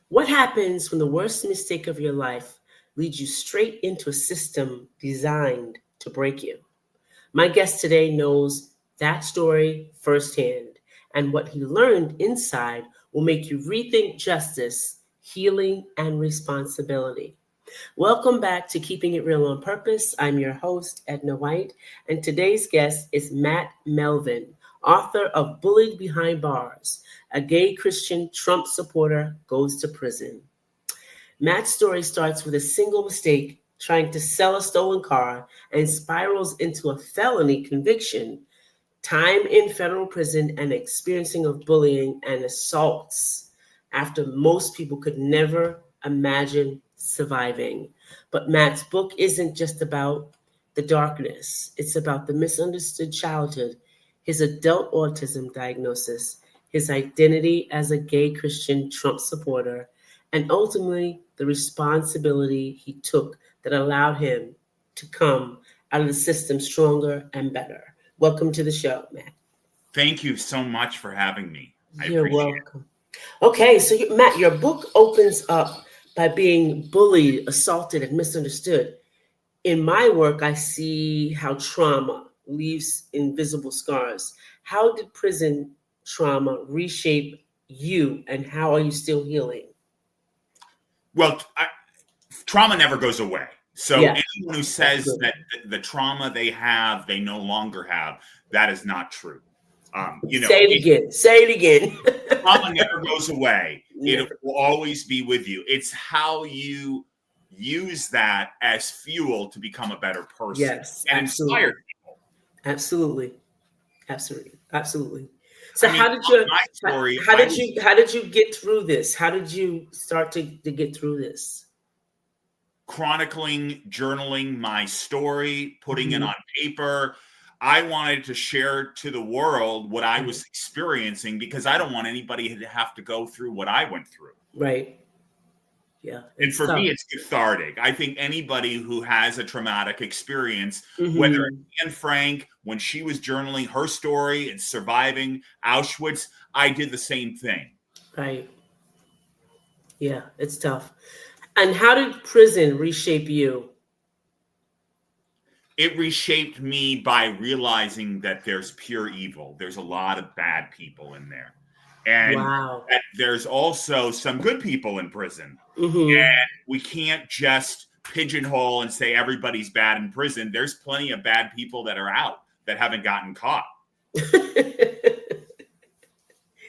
What happens when the worst mistake of your life leads you straight into a system designed to break you? My guest today knows that story firsthand, and what he learned inside will make you rethink justice, healing, and responsibility. Welcome back to Keeping It Real on Purpose. I'm your host, Edna White, and today's guest is Matt Melvin, author of Bullied Behind Bars. A gay Christian Trump supporter goes to prison. Matt's story starts with a single mistake, trying to sell a stolen car, and spirals into a felony conviction, time in federal prison, and experiencing of bullying and assaults after most people could never imagine surviving. But Matt's book isn't just about the darkness. It's about the misunderstood childhood, his adult autism diagnosis, his identity as a gay Christian Trump supporter, and ultimately the responsibility he took that allowed him to come out of the system stronger and better. Welcome to the show, Matt. Thank you so much for having me. You're welcome. Okay, so Matt, your book opens up by being bullied, assaulted, and misunderstood. In my work, I see how trauma leaves invisible scars. How did prison trauma reshape you, and how are you still healing? Well, trauma never goes away. So Yeah, anyone who says absolutely. that the trauma they have, they no longer have, that is not true. Say it again. Say it again. Trauma never goes away. Never. It will always be with you. It's how you use that as fuel to become a better person. Yes, and absolutely. inspire people. Absolutely. So I mean, how my story, did you get through this? How did you start to get through this? chronicling, journaling my story, putting it on paper. I wanted to share to the world what I was experiencing because I don't want anybody to have to go through what I went through. Right. Yeah. And for me, it's cathartic. I think anybody who has a traumatic experience, whether Anne Frank, when she was journaling her story and surviving Auschwitz, I did the same thing. Right. Yeah, it's tough. And how did prison reshape you? It reshaped me by realizing that there's pure evil. There's a lot of bad people in there. And that there's also some good people in prison. And we can't just pigeonhole and say everybody's bad in prison. There's plenty of bad people that are out that haven't gotten caught.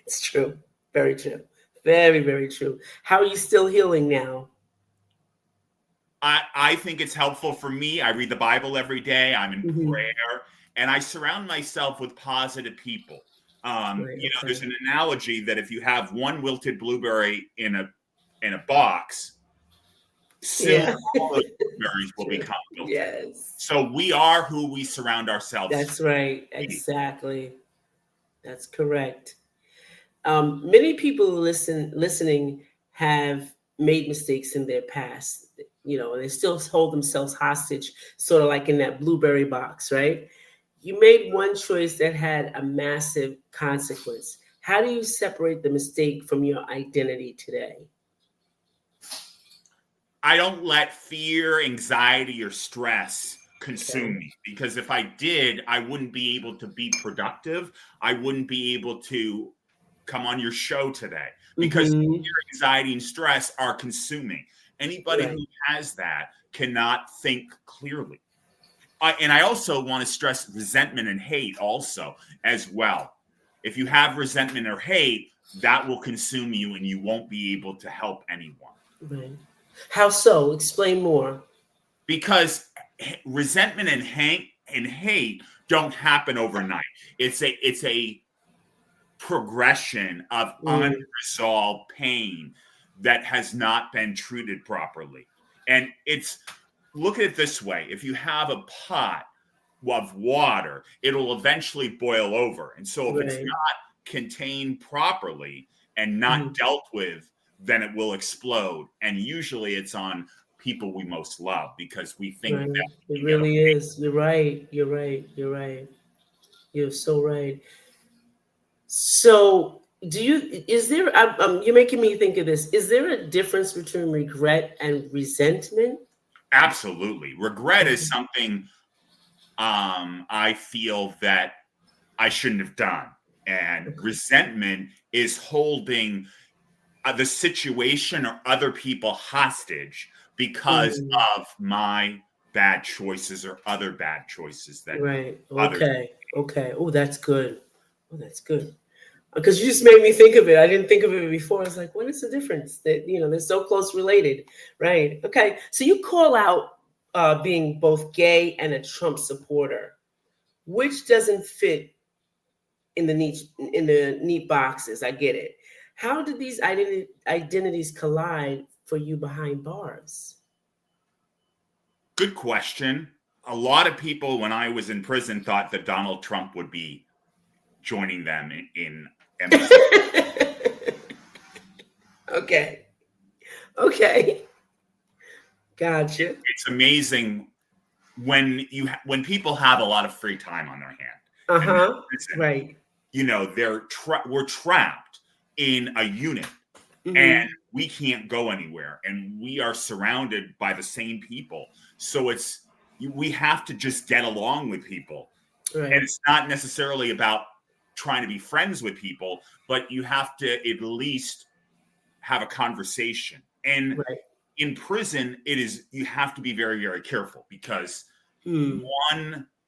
It's true. Very true. Very, very true. How are you still healing now? I think it's helpful for me. I read the Bible every day. I'm in prayer, and I surround myself with positive people. There's an analogy that if you have one wilted blueberry in a box, soon all those blueberries will become wilted. Yes. So we are who we surround ourselves with. That's right. Exactly. That's correct. Many people listening have made mistakes in their past, and they still hold themselves hostage, sort of like in that blueberry box, right? You made one choice that had a massive consequence. How do you separate the mistake from your identity today? I don't let fear, anxiety, or stress consume me, because if I did, I wouldn't be able to be productive. I wouldn't be able to come on your show today because fear, anxiety, and stress are consuming. Anybody who has that cannot think clearly. And I also want to stress resentment and hate also as well. If you have resentment or hate, that will consume you and you won't be able to help anyone. Right. How so? Explain more. Because resentment and hate don't happen overnight. It's a progression of unresolved pain that has not been treated properly. And look at it this way. If you have a pot of water, it'll eventually boil over. And so if it's not contained properly and not dealt with, then it will explode. And usually it's on people we most love because we think that it really is. You're right. You're so right. So you're making me think of this. Is there a difference between regret and resentment? Absolutely. Regret is Okay. something I feel that I shouldn't have done. And Okay. resentment is holding the situation or other people hostage because Mm, of my bad choices or other bad choices that right. others. Okay. Okay. Oh, that's good. Oh, that's good. Because you just made me think of it. I didn't think of it before. I was like, what is the difference? That they're so close related, right? Okay. So you call out being both gay and a Trump supporter, which doesn't fit in the neat boxes. I get it. How did these identities collide for you behind bars? Good question. A lot of people, when I was in prison, thought that Donald Trump would be joining them in empathy. Okay. Okay. Gotcha. It's amazing when people have a lot of free time on their hand Uh and they're huh. in prison, Right. we're trapped in a unit and Mm-hmm. we can't go anywhere and we are surrounded by the same people. So we have to just get along with people. And Right. it's not necessarily about trying to be friends with people, but you have to at least have a conversation. And Right. in prison, you have to be very, very careful because Hmm.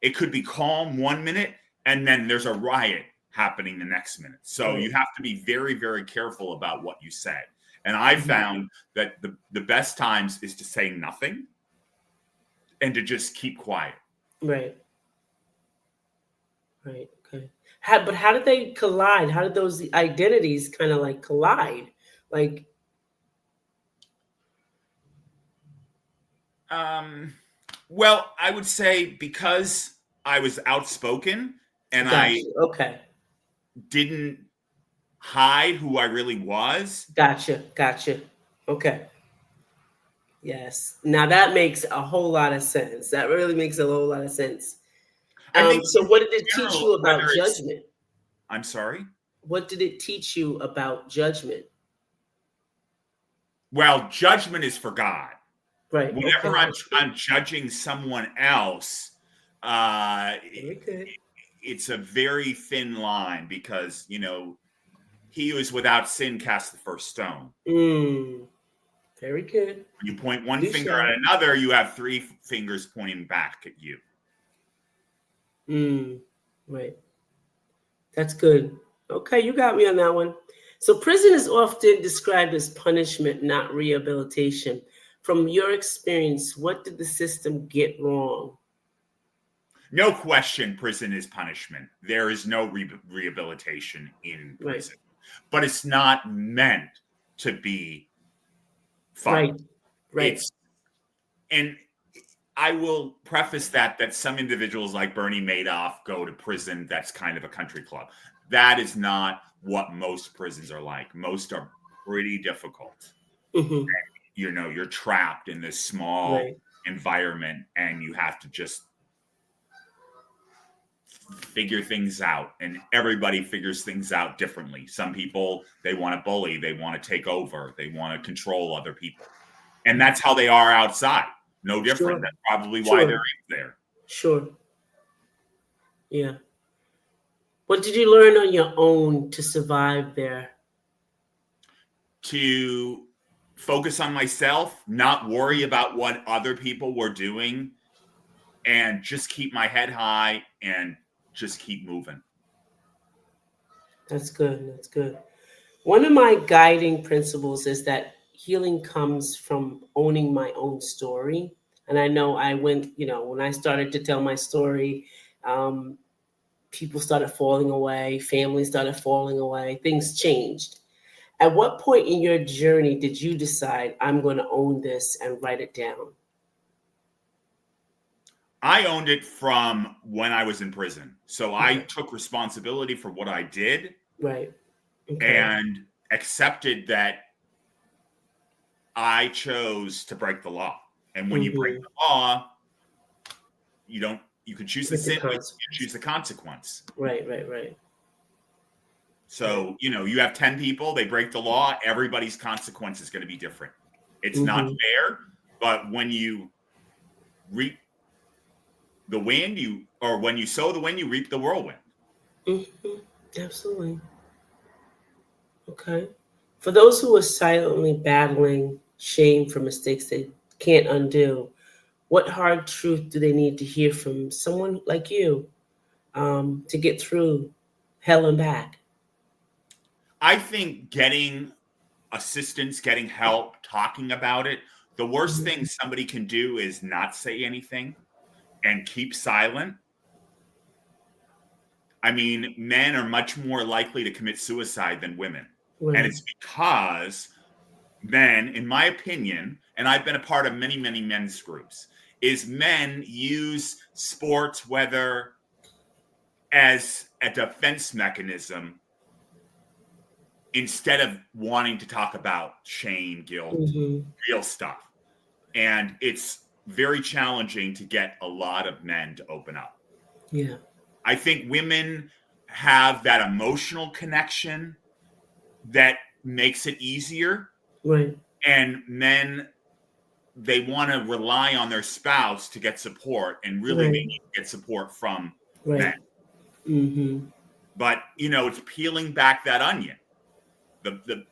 it could be calm 1 minute and then there's a riot happening the next minute. So you Right. have to be very, very careful about what you say. And I Mhm. found that the best times is to say nothing and to just keep quiet. Right. Right. Okay. But how did they collide? How did those identities kind of like collide? Like, Um, well, I would say because I was outspoken and I gotcha. Okay. didn't hide who I really was. Gotcha. Gotcha. Okay. Yes. Now that makes a whole lot of sense. That really makes a whole lot of sense. I think So in what did it teach general, you whether about it's, judgment? I'm sorry. What did it teach you about judgment? Well, judgment is for God. Right. Whenever Okay. That's good. I'm judging someone else, uh, Very good. it's a very thin line because he who is without sin cast the first stone. Mm, very good. When you point one Good finger shot. at another, you have three fingers pointing back at you. Mm, right. That's good. Okay, you got me on that one. So, prison is often described as punishment, not rehabilitation. From your experience, what did the system get wrong? No question, prison is punishment. There is no rehabilitation in Right, prison, but it's not meant to be fun. right, right. It's and I will preface that some individuals like Bernie Madoff go to prison that's kind of a country club. That is not what most prisons are like. Most are pretty difficult. Hmm. You're trapped in this small Right, environment and you have to just figure things out, and everybody figures things out differently. Some people, they want to bully, they want to take over, they want to control other people, and that's how they are outside. No different. sure, That's probably why they're sure, there. sure. Yeah. What did you learn on your own to survive there? To focus on myself, not worry about what other people were doing, and just keep my head high and just keep moving. That's good. That's good. One of my guiding principles is that healing comes from owning my own story. And I know I went, when I started to tell my story, um, people started falling away, families started falling away, things changed. At what point in your journey did you decide I'm going to own this and write it down? I owned it from when I was in prison. So I Okay. took responsibility for what I did Right. Okay. and accepted that I chose to break the law. And when you break Mm-hmm. the law, you can choose the With the sin, but you can consequence. choose the consequence. Right, right, right. So, you have 10 people, they break the law, everybody's consequence is going to be different. It's not fair, but when you reap the wind, when you sow the wind, you reap the whirlwind. Absolutely. Okay. For those who are silently battling shame for mistakes they can't undo, what hard truth do they need to hear from someone like you to get through hell and back? I think getting assistance, getting help, talking about it, the worst thing somebody can do is not say anything and keep silent. I mean, men are much more likely to commit suicide than women. Right. And it's because men, in my opinion, and I've been a part of many, many men's groups, is men use sports, whether as a defense mechanism, instead of wanting to talk about shame, guilt, real stuff. And it's very challenging to get a lot of men to open up. Yeah. I think women have that emotional connection that makes it easier. Right. And men, they want to rely on their spouse to get support, and really they need to get support from men. But, it's peeling back that onion. The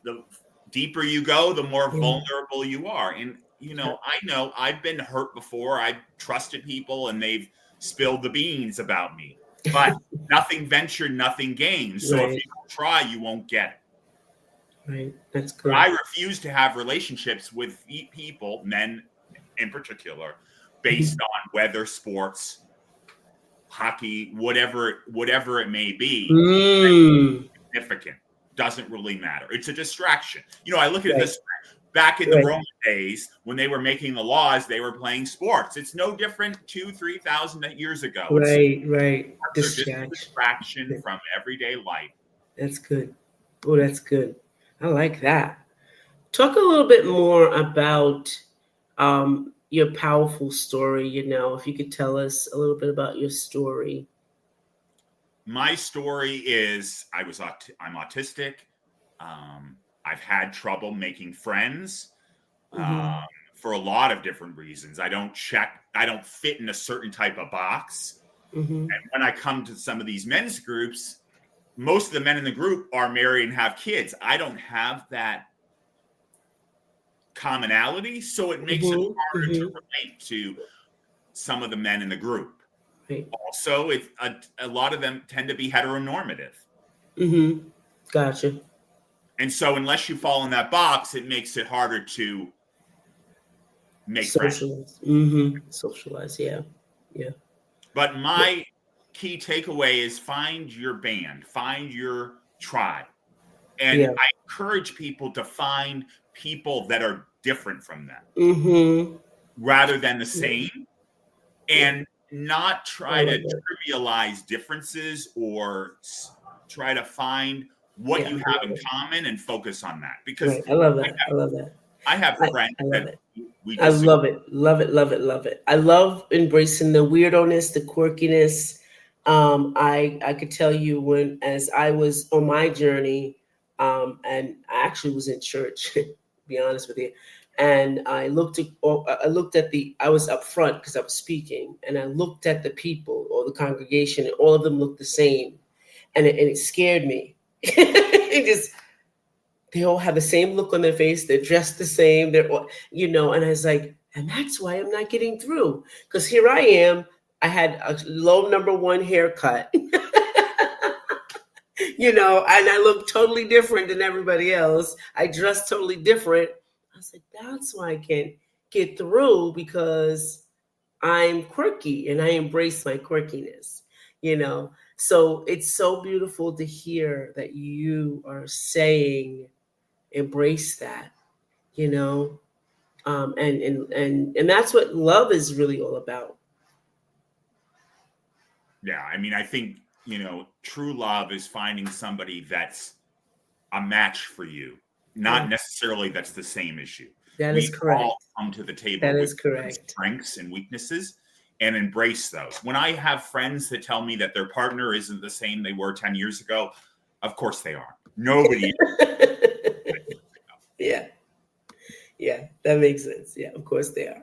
deeper you go, the more vulnerable you are. And, I know I've been hurt before. I've trusted people and they've spilled the beans about me. But nothing ventured, nothing gained. So if you don't try, you won't get it. Right. That's good. I refuse to have relationships with people, men in particular, based on whether sports, hockey, whatever it may be, significant. Doesn't really matter. It's a distraction. I look at this back in the Roman days when they were making the laws, they were playing sports. It's no different 2,000-3,000 years ago. Right. It's just a distraction from everyday life. That's good. Oh, that's good. I like that. Talk a little bit more about your powerful story. If you could tell us a little bit about your story. My story is I'm autistic. I've had trouble making friends for a lot of different reasons. I don't fit in a certain type of box. And when I come to some of these men's groups, most of the men in the group are married and have kids. I don't have that commonality, so it makes it harder to relate to some of the men in the group. Also, a lot of them tend to be heteronormative. Gotcha. And so unless you fall in that box, it makes it harder to make friends. Socialize, yeah. But my key takeaway is find your band, find your tribe. And I encourage people to find people that are different from them rather than the same, and not try to trivialize differences or try to find what you have in common and focus on that. Because I love that. I love that. I have friends that I love it. Love it. I love embracing the weirdo-ness, the quirkiness. I could tell you as I was on my journey, and I actually was in church, to be honest with you. And I looked at I was up front because I was speaking, and I looked at the people or the congregation, and all of them looked the same. And it scared me. They all have the same look on their face. They're dressed the same. They're all, and I was like, and that's why I'm not getting through. Because here I am. I had a low number 1 haircut, and I look totally different than everybody else. I dress totally different. I was like, that's why I can't get through, because I'm quirky and I embrace my quirkiness, So it's so beautiful to hear that you are saying, embrace that, and that's what love is really all about. Yeah, I mean, I think, true love is finding somebody that's a match for you, not necessarily that's the same issue. That is correct. We all come to the table with strengths and weaknesses and embrace those. When I have friends that tell me that their partner isn't the same they were 10 years ago, Of course they are. Nobody. Yeah. Yeah, that makes sense. Yeah, of course they are.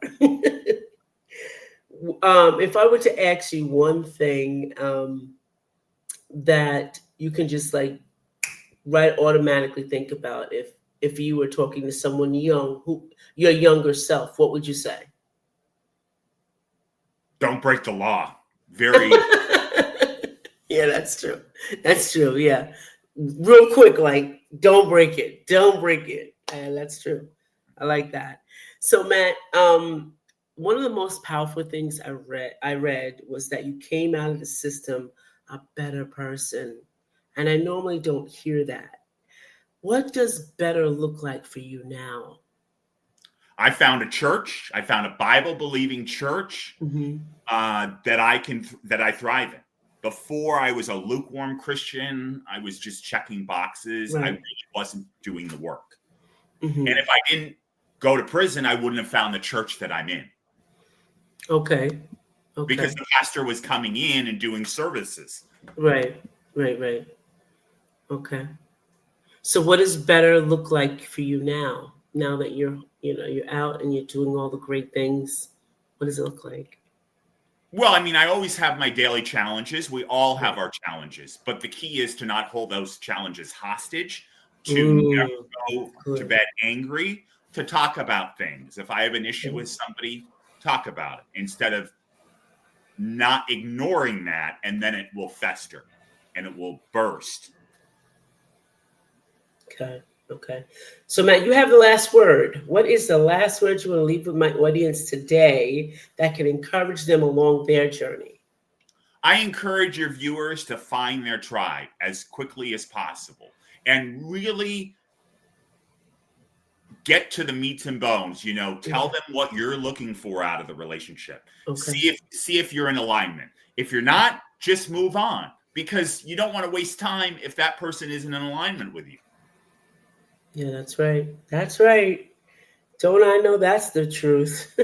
If I were to ask you one thing that you can just like automatically think about if you were talking to someone young, who your younger self, what would you say? Don't break the law. Very. Yeah, that's true. That's true. Yeah, real quick, like don't break it. Don't break it. And that's true. I like that. So Matt, one of the most powerful things I read was that you came out of the system a better person, and I normally don't hear that. What does better look like for you now? I found a church. I found a Bible believing church Mm-hmm. that I thrive in. Before I was a lukewarm Christian. I was just checking boxes. I Right. really wasn't doing the work. Mm-hmm. And if I didn't go to prison, I wouldn't have found the church that I'm in. Okay. Okay. Because the pastor was coming in and doing services. Right. Right. Right. Okay. So what does better look like for you now? Now that you're out and you're doing all the great things, what does it look like? Well, I mean, I always have my daily challenges. We all have our challenges, but the key is to not hold those challenges hostage, to never go to Good. bed angry, to talk about things. If I have an issue with somebody, talk about it instead of not ignoring that, and then it will fester and it will burst. Okay. Okay. So Matt, you have the last word. What is the last word you want to leave with my audience today that can encourage them along their journey? I encourage your viewers to find their tribe as quickly as possible and really get to the meats and bones. Tell them what you're looking for out of the relationship. Okay. See if you're in alignment. If you're not, just move on, because you don't want to waste time if that person isn't in alignment with you. Yeah, that's right. That's right. Don't I know that's the truth?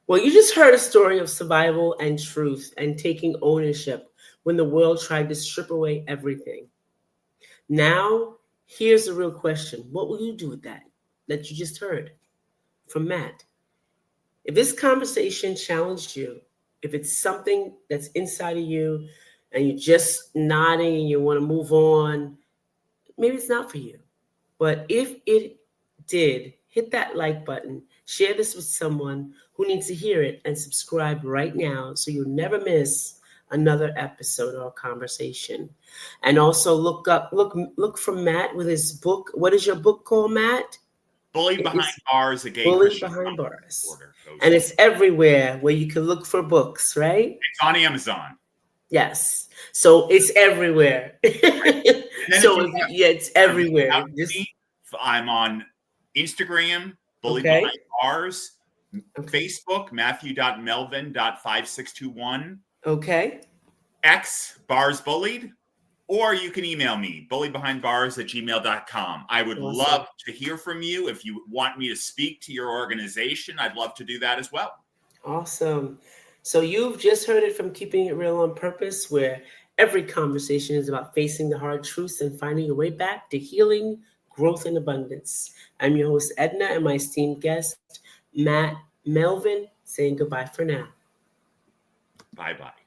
Well, you just heard a story of survival and truth and taking ownership when the world tried to strip away everything. Now, here's the real question. What will you do with that you just heard from Matt? If this conversation challenged you, if it's something that's inside of you and you're just nodding and you want to move on, maybe it's not for you. But if it did, hit that like button, share this with someone who needs to hear it, and subscribe right now so you'll never miss another episode or conversation. And also look for Matt with his book. What is your book called, Matt? Bullied Behind Bars, a gay Bullied Christian Behind Bars. order. And it's everywhere where you can look for books, right? It's on Amazon. Yes. So it's everywhere. So it's everywhere. I'm on Instagram, Bullied Okay. Behind Bars, Facebook, Matthew.Melvin.5621, Okay. X, Bars Bullied, or you can email me, bulliedbehindbars@gmail.com. I would love to hear from you. If you want me to speak to your organization, I'd love to do that as well. Awesome. So you've just heard it from Keeping It Real on Purpose, where every conversation is about facing the hard truths and finding your way back to healing, growth, and abundance. I'm your host, Edna, and my esteemed guest, Matt Melvin, saying goodbye for now. Bye-bye.